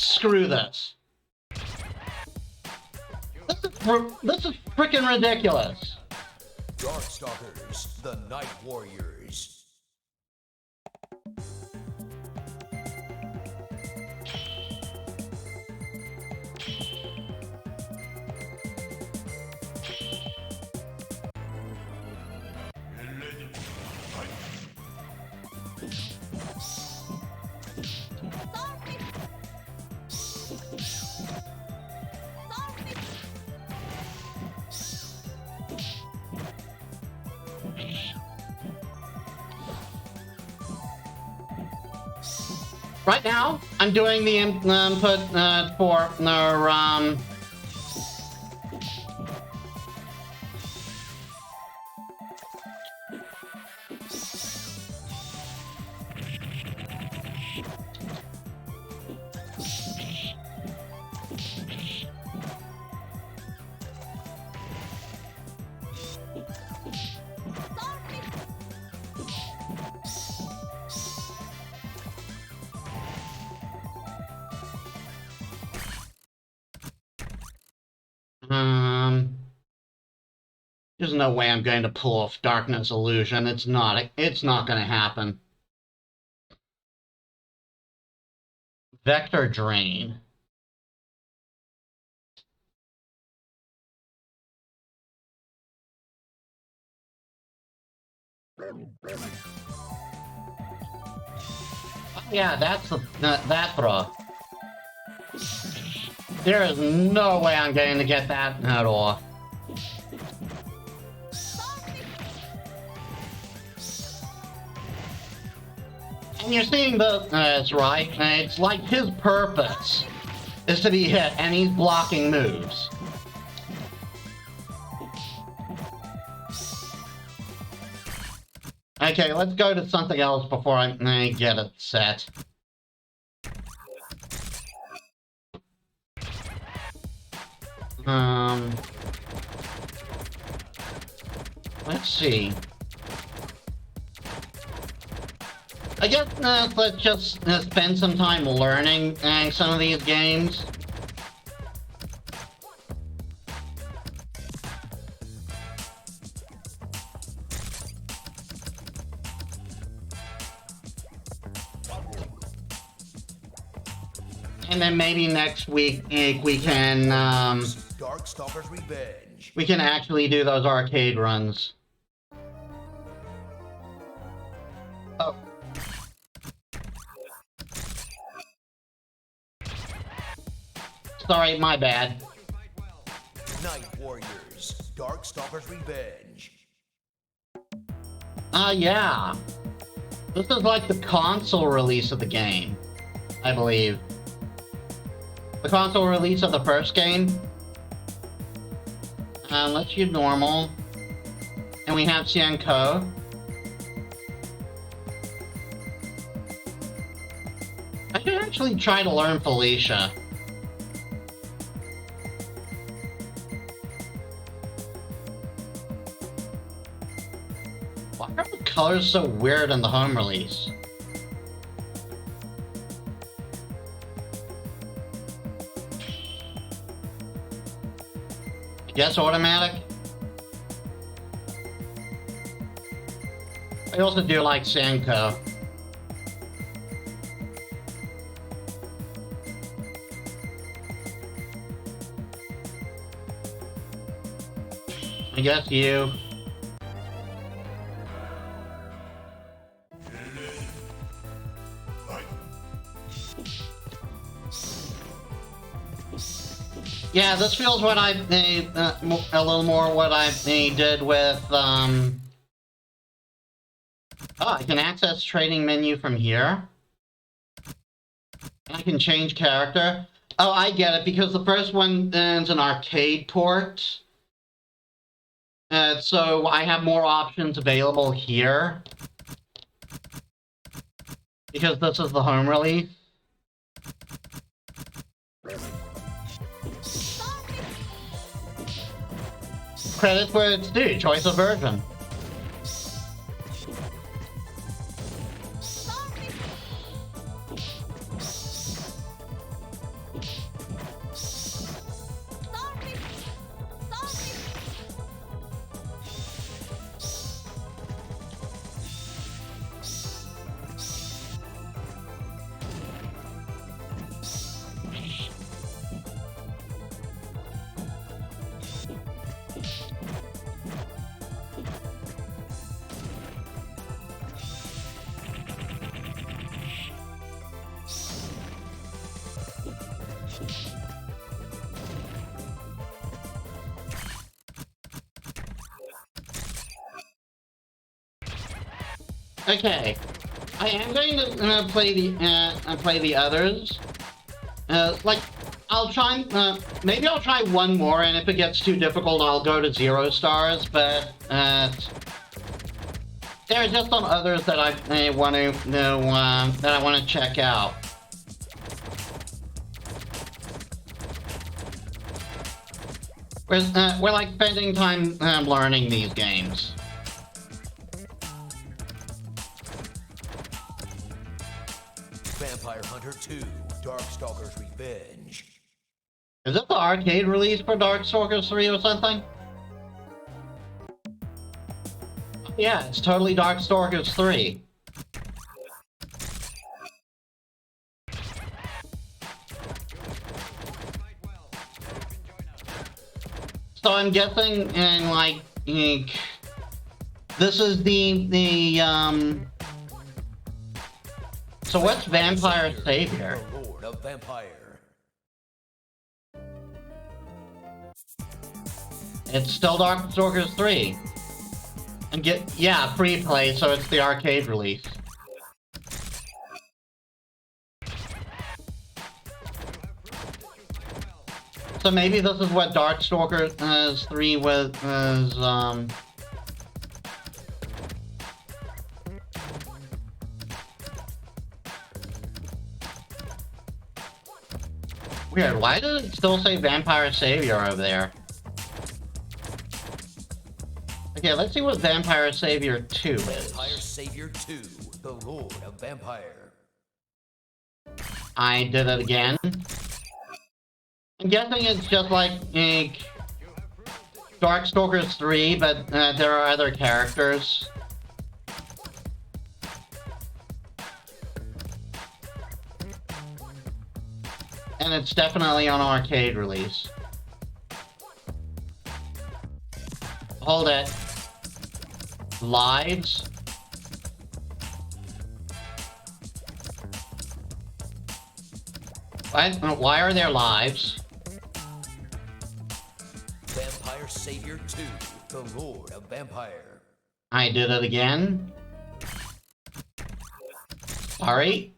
Screw this. This is freaking ridiculous. Darkstalkers, the Night Warriors. Right now, I'm doing the input for the there's no way I'm going to pull off Darkness Illusion. It's not going to happen. Vector Drain. Oh, yeah, that's that throw. There is no way I'm going to get that at all. And you're seeing that's right. It's like his purpose is to be hit, and he's blocking moves. Okay, let's go to something else before I get it set. Let's see. I guess let's just spend some time learning some of these games. And then maybe next week we can Darkstalkers Revenge. we can actually do those arcade runs. Oh. Sorry, my bad. Night Warriors, Darkstalkers Revenge. Yeah. This is like the console release of the game, I believe. The console release of the first game. Let's use normal. And we have Xianko. I should actually try to learn Felicia. Why are the colors so weird in the home release? Guess automatic? I also do like Sanko. I guess you. Yeah, this feels what I a little more what I did with Oh, I can access trading menu from here. I can change character. Oh, I get it, because the first one is an arcade port. So I have more options available here. Because this is the home release. Credit where it's due, choice of version. Okay, I am going to play the others. Like, I'll try. Maybe I'll try one more, and if it gets too difficult, I'll go to 0 stars. But there are just some others that I want to check out. We're like spending time learning these games. Vampire Hunter 2, Darkstalker's Revenge. Is it the arcade release for Darkstalkers 3 or something? Yeah, it's totally Darkstalkers 3. So I'm guessing, and like, this is So what's Vampire Savior? The Lord of Vampire. It's still Darkstalkers 3. And yeah, free play, so it's the arcade release. So maybe this is what Darkstalkers 3 was Weird, why does it still say Vampire Savior over there? Okay, let's see what Vampire Savior 2 is. Vampire Savior 2, the Lord of Vampire. I did it again. I'm guessing it's just like Darkstalkers 3, but there are other characters. And it's definitely on arcade release. Hold it. Lives? Why are there lives? Vampire Savior 2, the Lord of Vampire. I did it again. Sorry.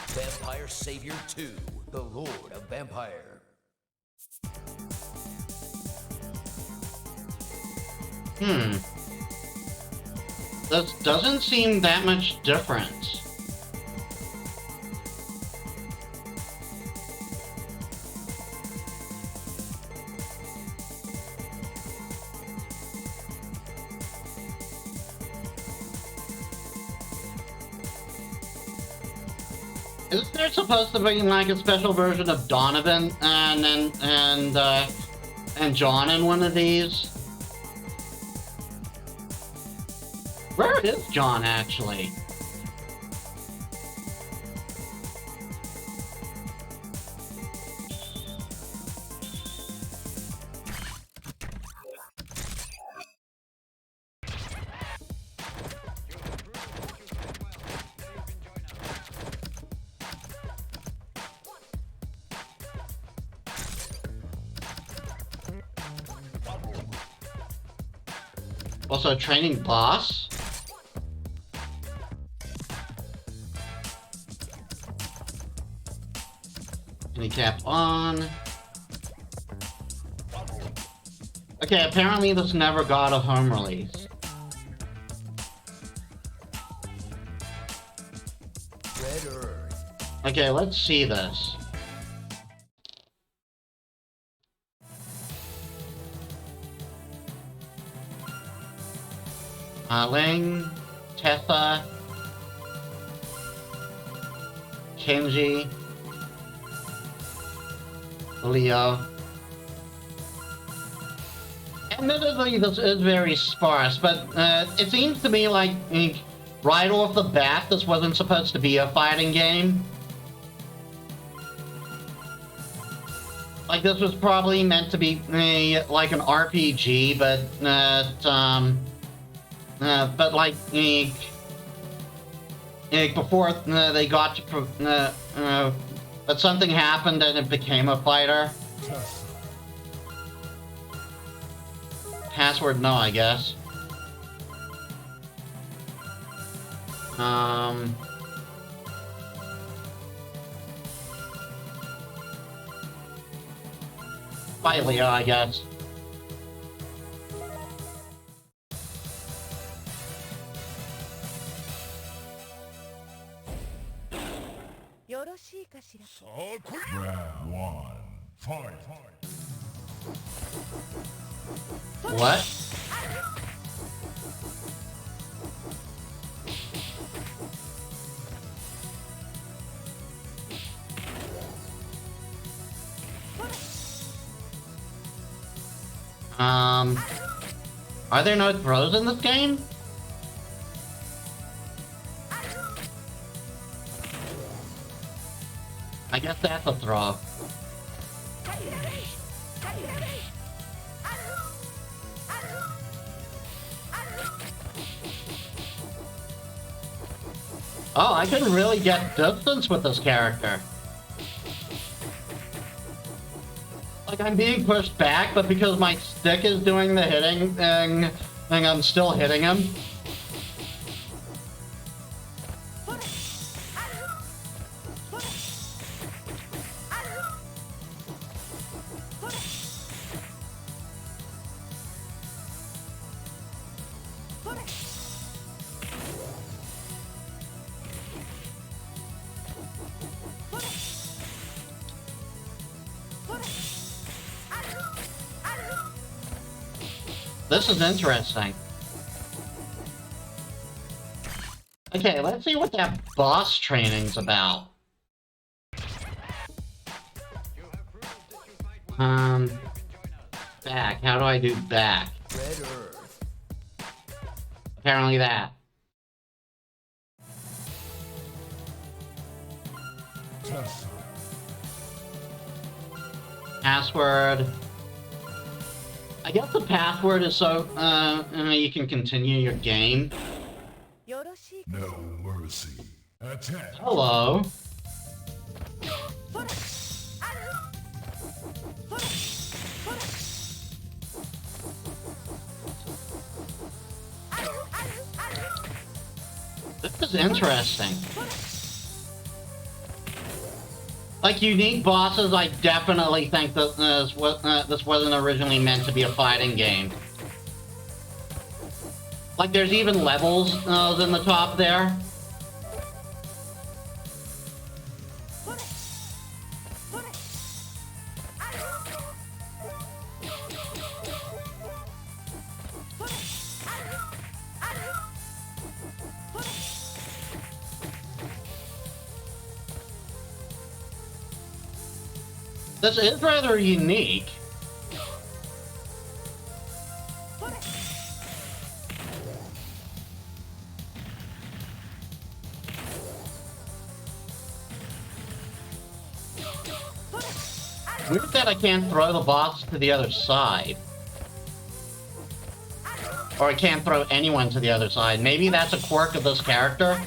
Vampire Savior 2, the Lord of Vampire. This doesn't seem that much different. Isn't there supposed to be like a special version of Donovan and Jon in one of these? Where is Jon actually? Also, training boss. Handicap on. Okay, apparently this never got a home release. Red Earth. Okay, let's see this. Ling, Tessa, Kenji, Leo. Admittedly, this is very sparse, but it seems to me like right off the bat, this wasn't supposed to be a fighting game. Like, this was probably meant to be like an RPG, but like like before they got to, but something happened and it became a fighter. Password, no, I guess. By Leo, I guess. Round one, fight. What? Are there no throws in this game? I guess that's a throw. Oh, I can really get distance with this character. Like, I'm being pushed back, but because my stick is doing the hitting thing, I'm still hitting him. This is interesting. Okay, let's see what that boss training's about. Back. How do I do back? Red Earth. Apparently that. Password. I guess the password is so you can continue your game. No mercy. Attack. Hello. This is interesting. Like, unique bosses, I definitely think that this wasn't originally meant to be a fighting game. Like, there's even levels in the top there. This is rather unique. Weird that I can't throw the boss to the other side. Or I can't throw anyone to the other side. Maybe that's a quirk of this character?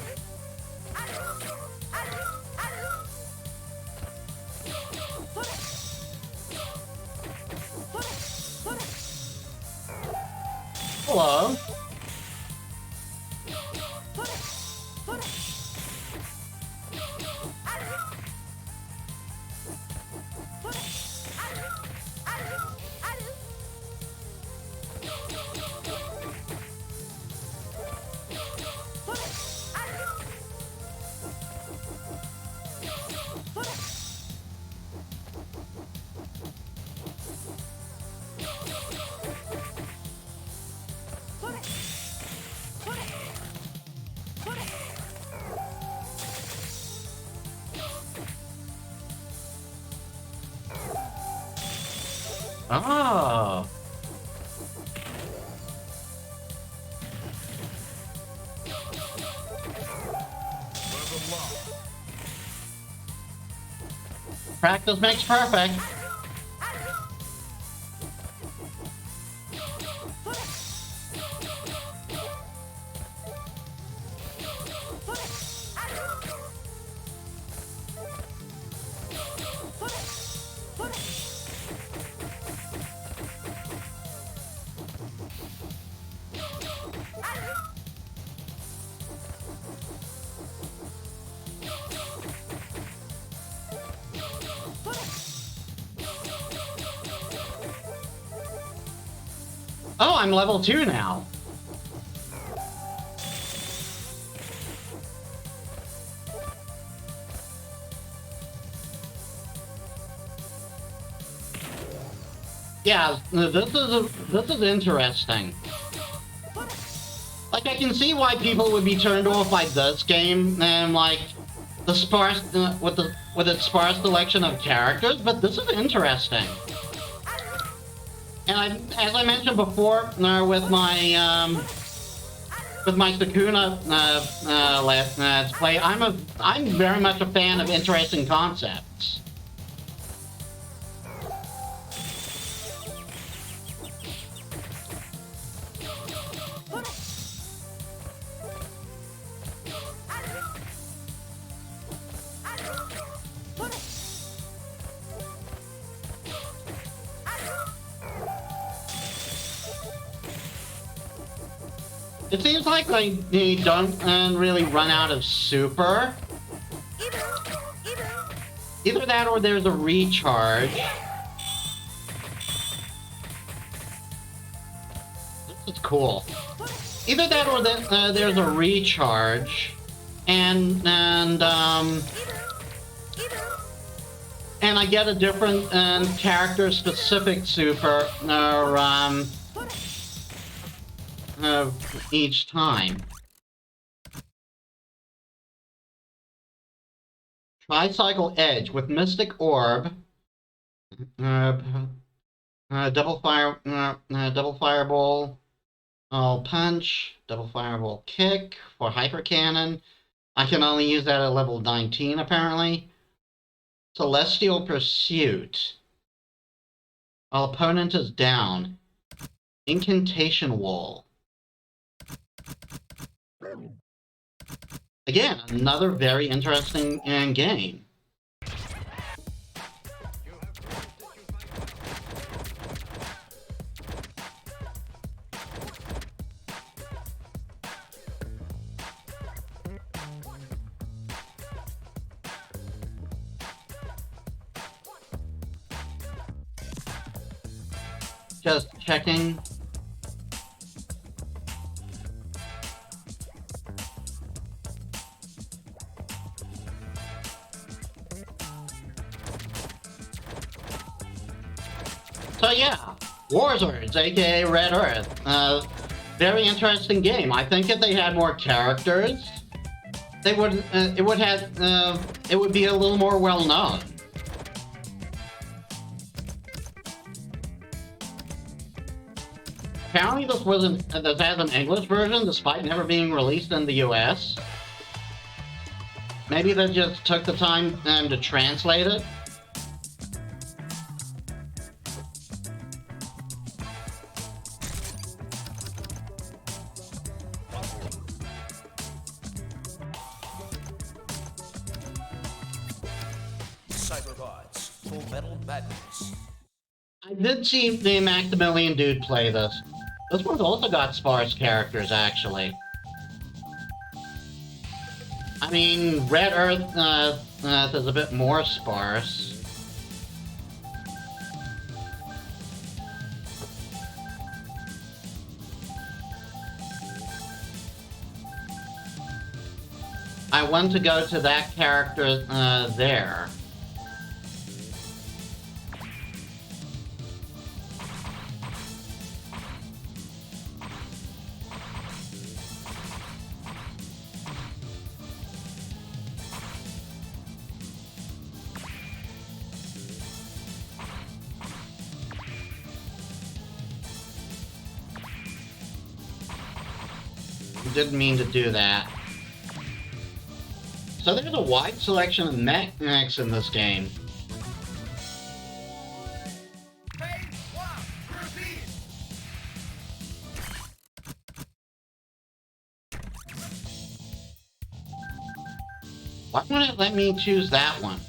Hello. Oh. Practice makes perfect. Oh, I'm level 2 now. Yeah, this is interesting. Like, I can see why people would be turned off by this game and like the sparse with its sparse selection of characters, but this is interesting. And as I mentioned before, with my Sakuna let's play, I'm very much a fan of interesting concepts. It seems like they don't really run out of super. Either that or there's a recharge. This is cool. Either that or there's a recharge, and I get a different character-specific super each time. Tricycle Edge with Mystic Orb, double fireball, punch, double fireball kick for hyper cannon. I can only use that at level 19 apparently. Celestial Pursuit. While opponent is down. Incantation Wall. Again, another very interesting game. Just checking. So yeah, Warzords, aka Red Earth. Very interesting game. I think if they had more characters, they would it would be a little more well known. Apparently this has an English version despite never being released in the US. Maybe they just took the time to translate it. Cyberbots, Full Metal Madness. I did see the Maximilian dude play this. This one's also got sparse characters, actually. I mean, Red Earth is a bit more sparse. I want to go to that character there. Didn't mean to do that. So there's a wide selection of mechs in this game. Why won't it let me choose that one?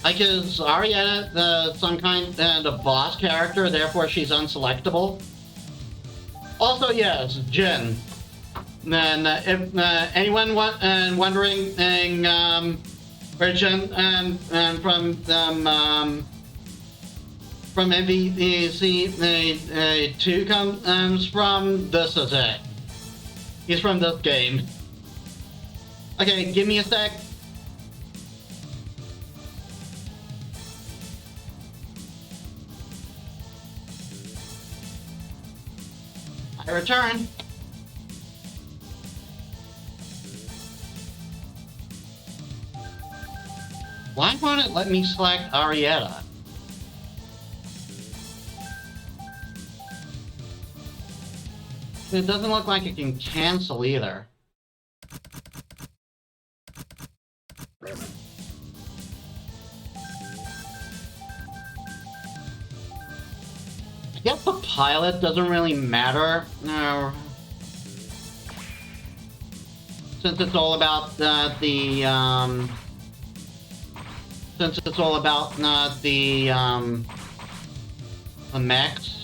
Like, is Arietta some kind of boss character, therefore she's unselectable? Also, yes, Jin. then if anyone wondering, where Jen from MVC 2 comes from, this is it. He's from this game. Okay, give me a sec. I return. Why won't it let me select Arietta? It doesn't look like it can cancel either. I guess the pilot doesn't really matter. Since it's all about the mechs.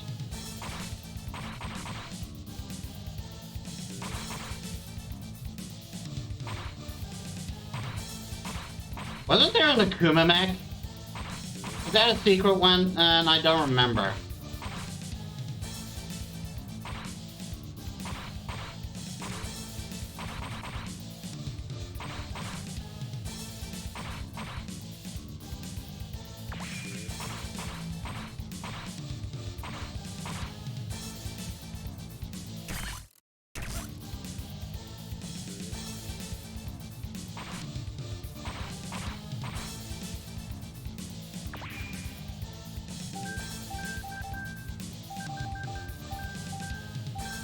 Wasn't there an Akuma mech? Is that a secret one? And I don't remember.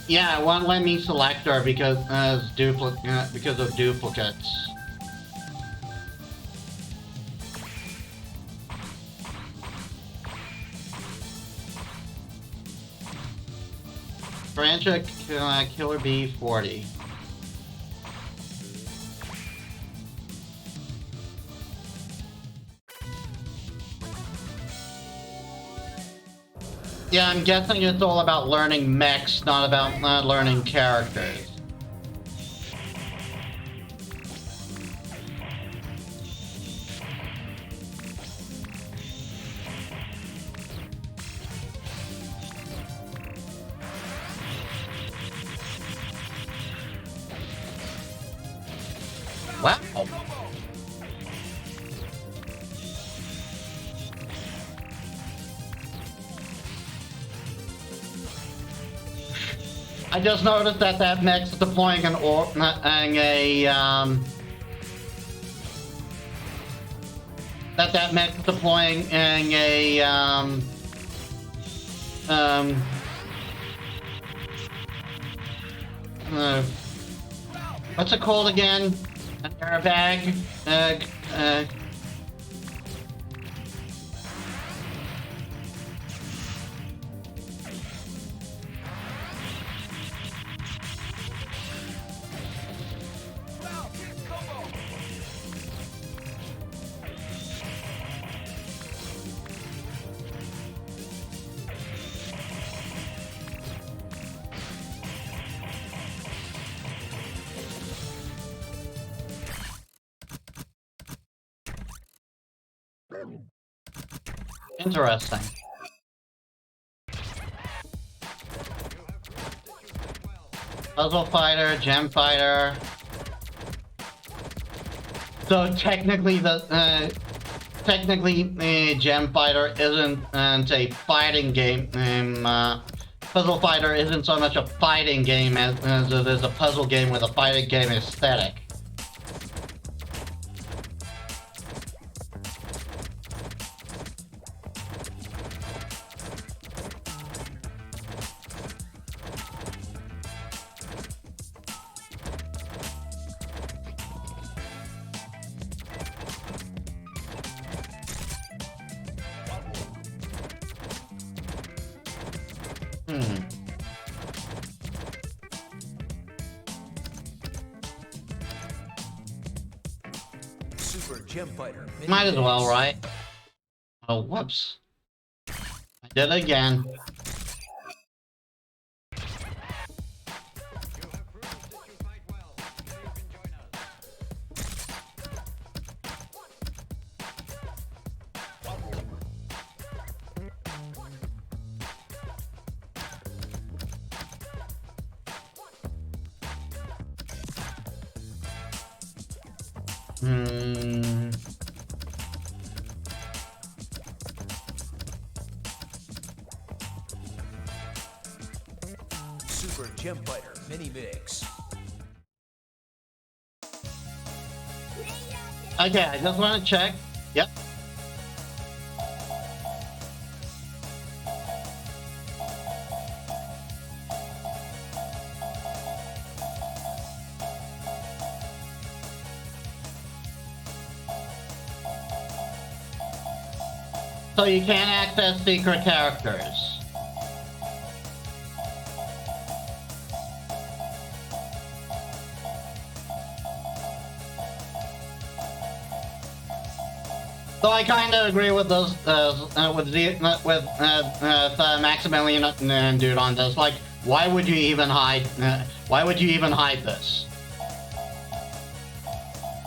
Yeah, it won't let me select her because because of duplicates. Francha Killer Bee 40. Yeah, I'm guessing it's all about learning mechs, not about learning characters. Wow. I just noticed that that mech's deploying that mech's deploying what's it called again? An airbag? Interesting. Puzzle fighter, gem fighter. So technically, the gem fighter isn't a fighting game. Puzzle fighter isn't so much a fighting game as it is a puzzle game with a fighting game aesthetic. Super Gem Fighter. Might as well, right? Oh, whoops. I did it again. Hmm. Super Gem Fighter Mini Mix. Okay, I just want to check. Yep. So you can't access secret characters. So I kind of agree with those with Maximilian dude on this. Like, why would you even hide? Why would you even hide this?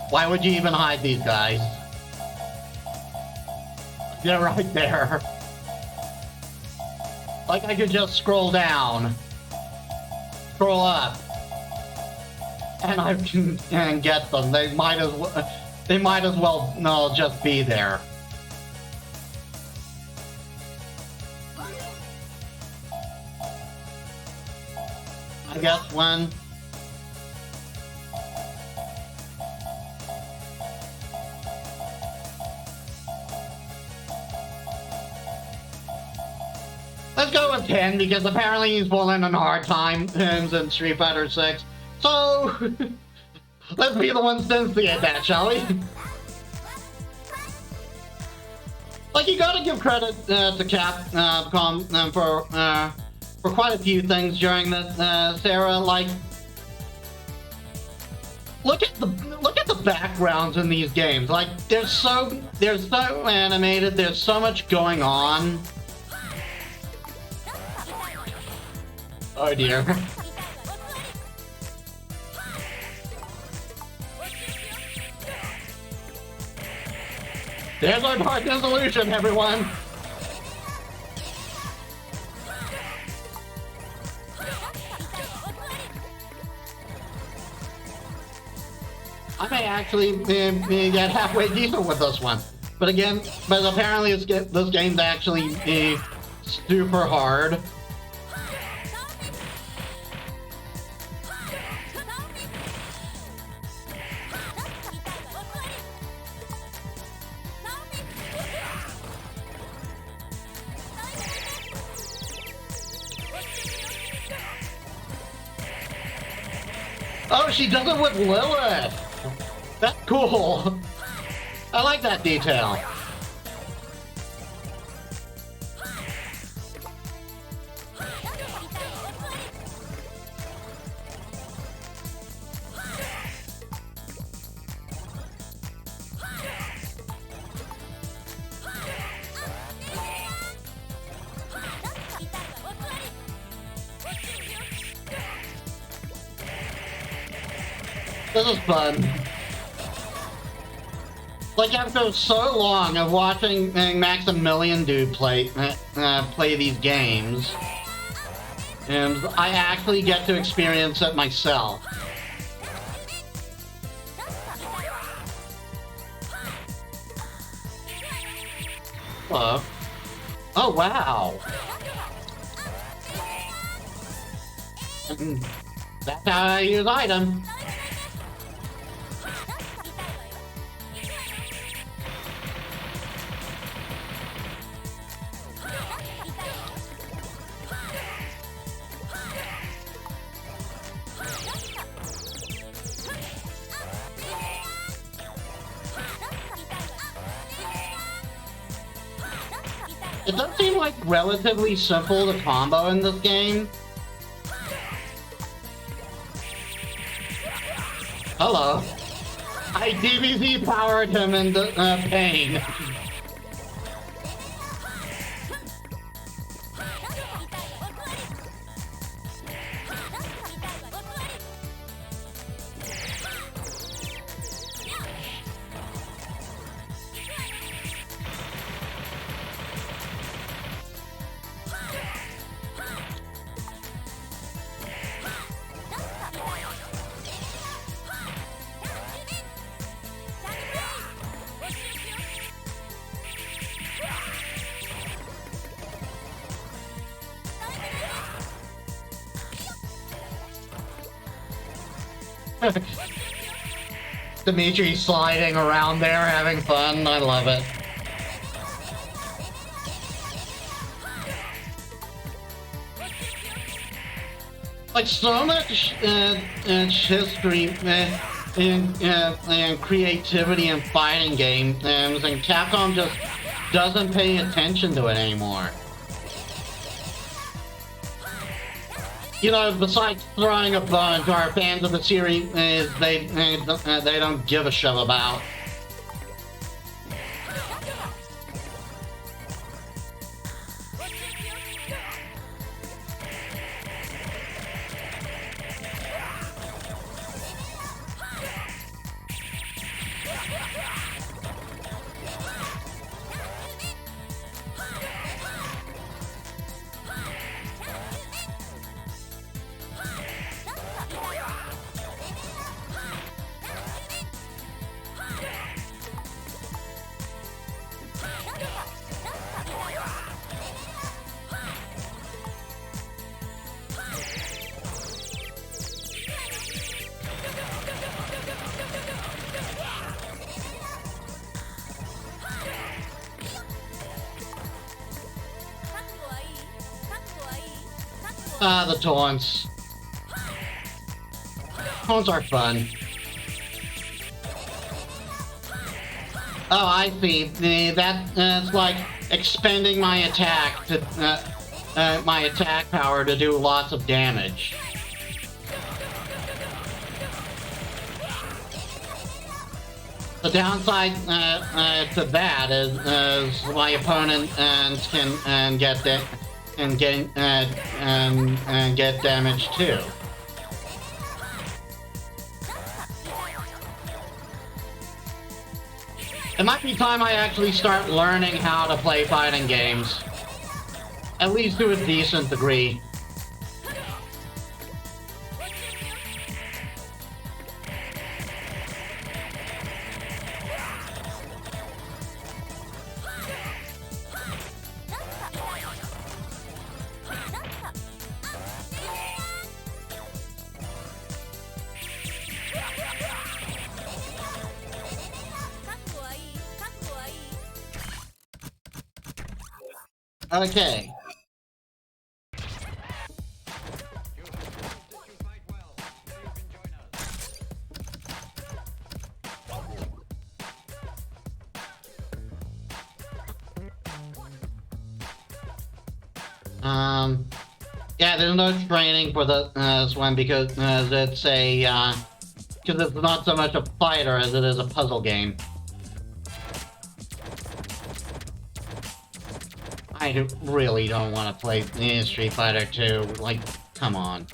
Why would you even hide these guys? They're right there. Like I could just scroll down, scroll up, and I can get them. They might as well no, just be there. I guess when. Let's go with 10 because apparently he's falling on hard times in Street Fighter 6. So let's be the ones to instigate that, shall we? Like, you gotta give credit to Capcom for quite a few things during this era. Like, look at the backgrounds in these games. Like, they're so animated. There's so much going on. Oh dear. There's our partner solution, everyone! I may actually get halfway decent with this one. But apparently this game's actually super hard. Oh, she does it with Lilith! That's cool! I like that detail. This is fun. Like, after so long of watching Maximilian dude play these games, and I actually get to experience it myself. Hello. Oh, wow. That's how I use item. It does seem like relatively simple to combo in this game. Hello. I DBZ powered him into pain. Dimitri sliding around there, having fun. I love it. Like, so much history and creativity in fighting games, and Capcom just doesn't pay attention to it anymore. You know, besides throwing a bone to our fans of the series, they don't give a shit about. Ah, the taunts. Taunts are fun. Oh, I see. That's like expending my attack to my attack power to do lots of damage. The downside to that is my opponent can get get damage too. It might be time I actually start learning how to play fighting games, at least to a decent degree. Okay. Yeah, there's no training for this one because it's a because it's not so much a fighter as it is a puzzle game. I really don't want to play Street Fighter 2. Like, come on.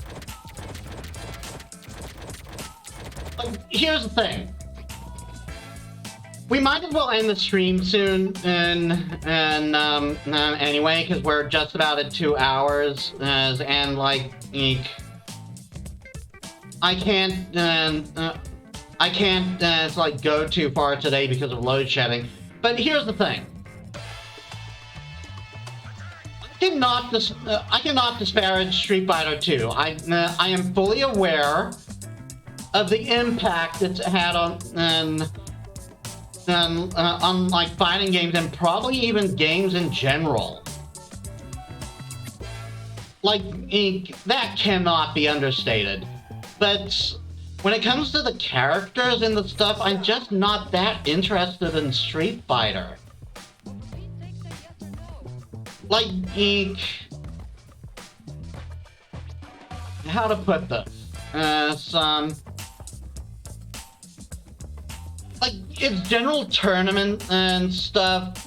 Like, here's the thing. We might as well end the stream soon, anyway, because we're just about at 2 hours, and like, I can't like go too far today because of load shedding. But here's the thing. I cannot disparage Street Fighter 2. I am fully aware of the impact it's had on like fighting games and probably even games in general. Like, that cannot be understated. But when it comes to the characters and the stuff, I'm just not that interested in Street Fighter. Like, how to put this? Like, it's general tournament and stuff,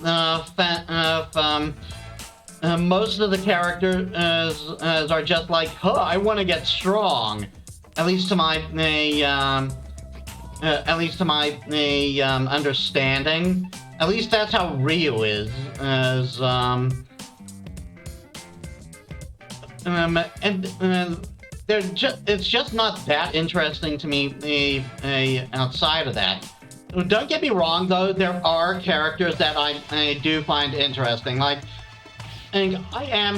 most of the characters are just like, huh, I want to get strong. At least to my understanding. At least that's how Ryu is. It's just not that interesting to me outside of that. Don't get me wrong, though, there are characters that I do find interesting. Like, and I am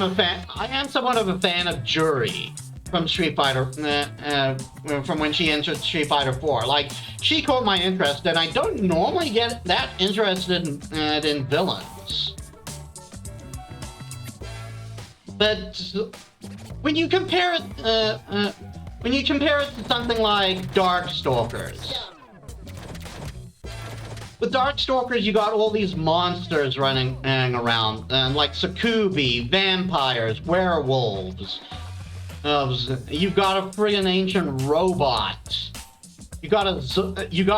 somewhat of a fan of Jury. from Street Fighter, from when she entered Street Fighter 4. Like, she caught my interest, and I don't normally get that interested in villains. But when you compare it, to something like Darkstalkers, with Darkstalkers, you got all these monsters running around, like Sukubi, vampires, werewolves. You've got a friggin' ancient robot. You got a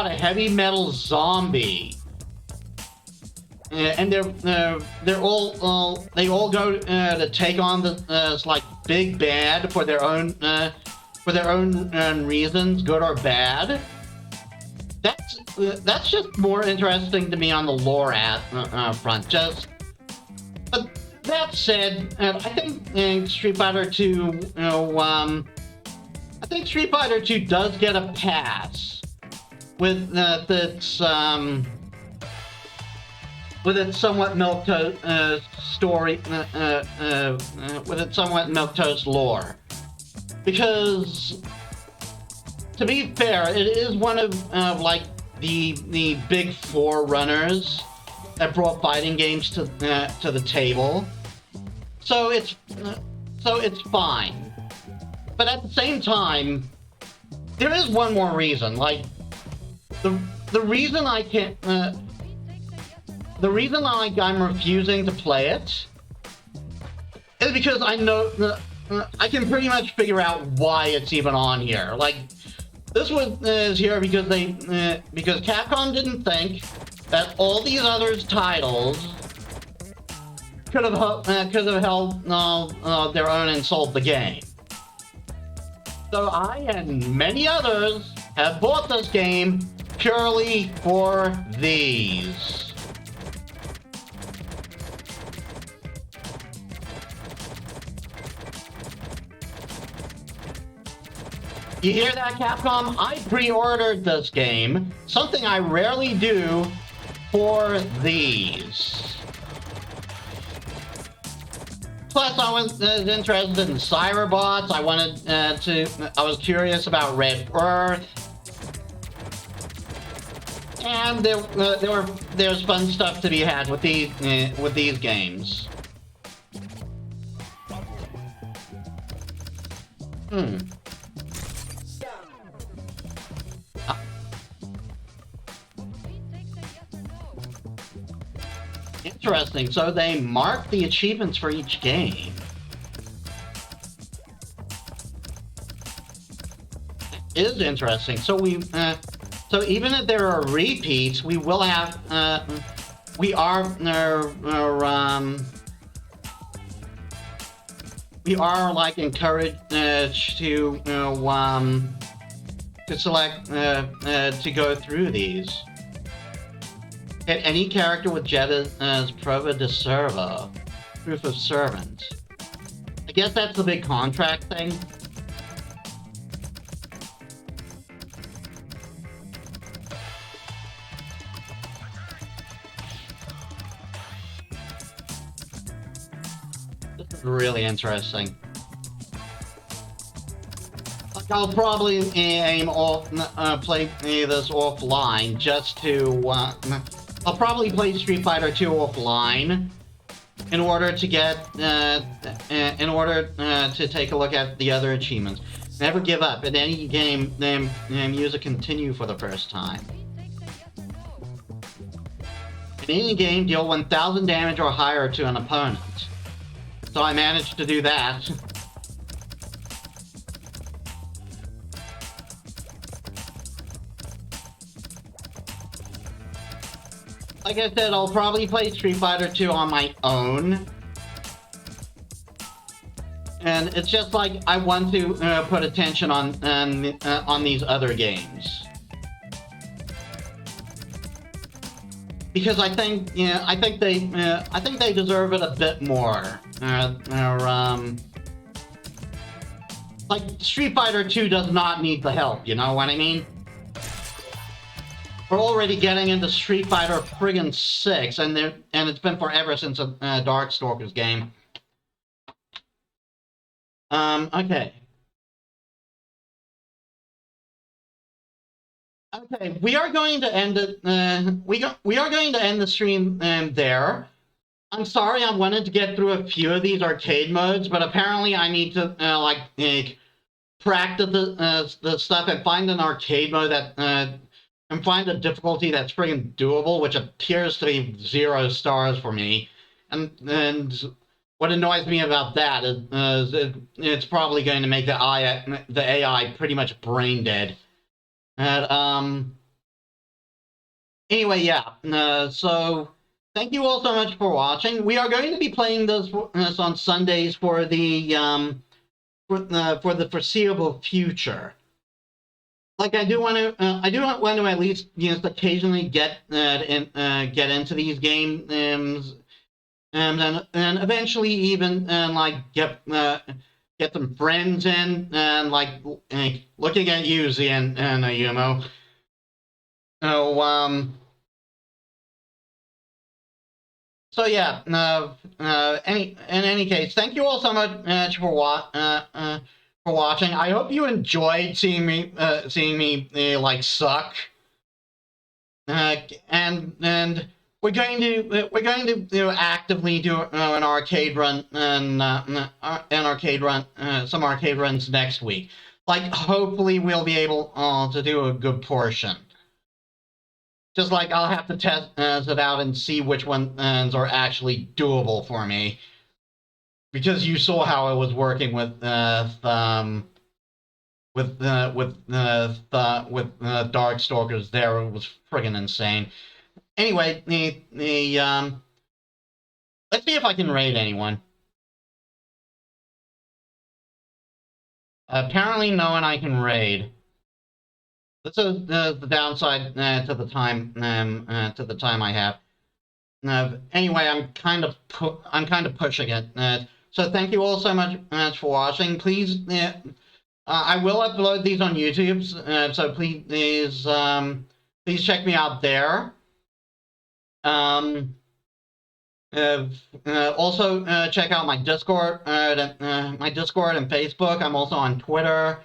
heavy metal zombie. And they all go to take on this like big bad for their own reasons, good or bad. That's just more interesting to me on the lore front. But that said, I think Street Fighter 2, I think Street Fighter 2 does get a pass with its somewhat milquetoast story, with its somewhat milquetoast lore, because, to be fair, it is one of like the big forerunners that brought fighting games to the table. So it's fine. But at the same time, there is one more reason. Like, the reason I can't, the reason I'm refusing to play it is because I know I can pretty much figure out why it's even on here. Like, this is here because because Capcom didn't think that all these other titles could have held their own and sold the game. So I and many others have bought this game purely for these. You hear that, Capcom? I pre-ordered this game, something I rarely do, for these. Plus, I was interested in Cyberbots. I was curious about Red Earth. And there's fun stuff to be had with these games. Interesting. So they mark the achievements for each game. It is interesting. So so even if there are repeats, we will have we are like encouraged to select to go through these. Hit any character with Jet as Prova de Servo, proof of servant. I guess that's the big contract thing. This is really interesting. I'll probably aim off, play this offline just to. I'll probably play Street Fighter 2 offline in order to get, to take a look at the other achievements. Never give up. In any game, use a continue for the first time. In any game, deal 1,000 damage or higher to an opponent. So I managed to do that. Like I said, I'll probably play Street Fighter 2 on my own. And it's just like I want to put attention on these other games. Because I think they deserve it a bit more. Like Street Fighter 2 does not need the help, you know what I mean? We're already getting into Street Fighter friggin' 6, and it's been forever since a Darkstalkers game. Okay. Okay, we are going to end it. We are going to end the stream there. I'm sorry, I wanted to get through a few of these arcade modes, but apparently I need to practice the stuff and find an arcade mode that and find a difficulty that's friggin' doable, which appears to be 0 stars for me. And what annoys me about that is it's probably going to make the AI pretty much brain dead. And anyway, yeah. So thank you all so much for watching. We are going to be playing this on Sundays for the foreseeable future. Like I do want to at least occasionally get into these games, and eventually even get some friends in, and looking at you, Z and Ayumo. So yeah, in any case, thank you all so much for watching. I hope you enjoyed seeing me suck. And we're going to actively do an arcade run and some arcade runs next week. Hopefully we'll be able to do a good portion. Just I'll have to test it out and see which ones are actually doable for me, because you saw how I was working with Darkstalkers. There, it was friggin' insane. Anyway, let's see if I can raid anyone. Apparently, no one I can raid. This is the downside to the time I have. Anyway, I'm kind of pushing it. So thank you all so much for watching. Please, I will upload these on YouTube. So please check me out there. Also check out my Discord, and Facebook. I'm also on Twitter.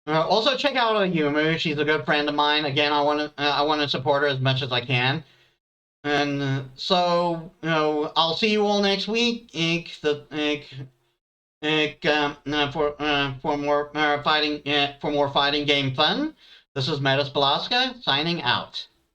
Also check out Yumu. She's a good friend of mine. Again, I want to support her as much as I can. And so, I'll see you all next week. For more fighting game fun. This is Metis Balaska signing out.